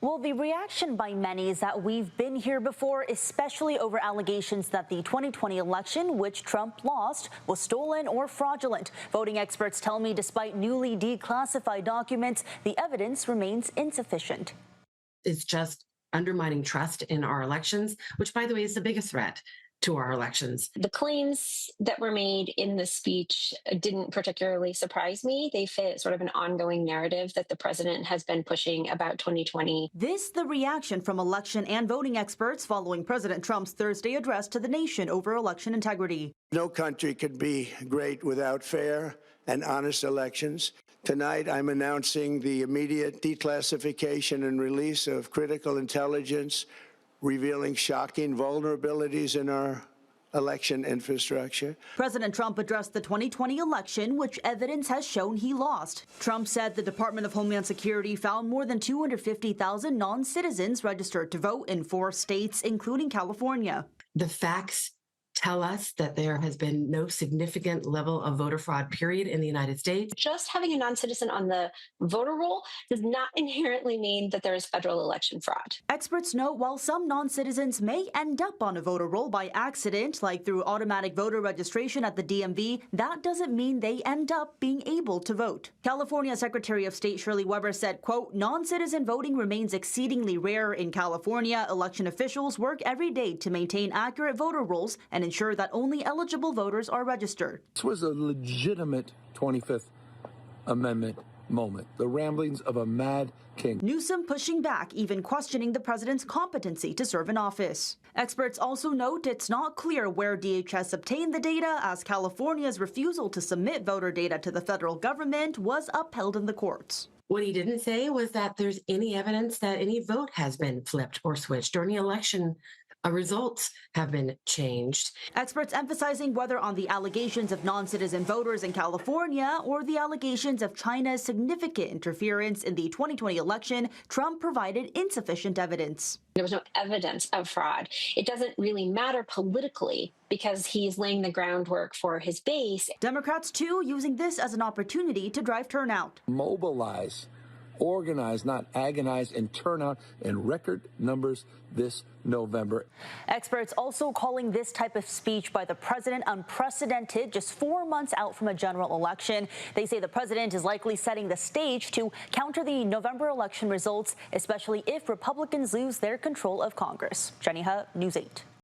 Well, the reaction by many is that we've been here before, especially over allegations that the 2020 election, which Trump lost, was stolen or fraudulent. Voting experts tell me despite newly declassified documents, the evidence remains insufficient. It's just undermining trust in our elections, which, by the way, is the biggest threat to our elections. The claims that were made in the speech didn't particularly surprise me. They fit sort of an ongoing narrative that the president has been pushing about 2020. This the reaction from election and voting experts following President Trump's Thursday address to the nation over election integrity. No country could be great without fair and honest elections. Tonight, I'm announcing the immediate declassification and release of critical intelligence revealing shocking vulnerabilities in our election infrastructure. President Trump addressed the 2020 election, which evidence has shown he lost. Trump said the Department of Homeland Security found more than 250,000 non-citizens registered to vote in 4 states, including California. The facts tell us that there has been no significant level of voter fraud, period, in the United States. Just having a non-citizen on the voter roll does not inherently mean that there is federal election fraud. Experts note while some non-citizens may end up on a voter roll by accident, like through automatic voter registration at the DMV, that doesn't mean they end up being able to vote. California Secretary of State Shirley Weber said, quote, "Non-citizen voting remains exceedingly rare in California. Election officials work every day to maintain accurate voter rolls and ensure that only eligible voters are registered." This was a legitimate 25th Amendment moment, the ramblings of a mad king. Newsom pushing back, even questioning the president's competency to serve in office. Experts also note it's not clear where DHS obtained the data, as California's refusal to submit voter data to the federal government was upheld in the courts. What he didn't say was that there's any evidence that any vote has been flipped or switched during the election. Results have been changed. Experts emphasizing whether on the allegations of non-citizen voters in California or the allegations of China's significant interference in the 2020 election, Trump provided insufficient evidence. There was no evidence of fraud. It doesn't really matter politically because he's laying the groundwork for his base. Democrats, too, using this as an opportunity to drive turnout. Mobilize, organize, not agonize, and turn out in record numbers this November. Experts also calling this type of speech by the president unprecedented just 4 months out from a general election. They say the president is likely setting the stage to counter the November election results, especially if Republicans lose their control of Congress. Jenny He, News 8.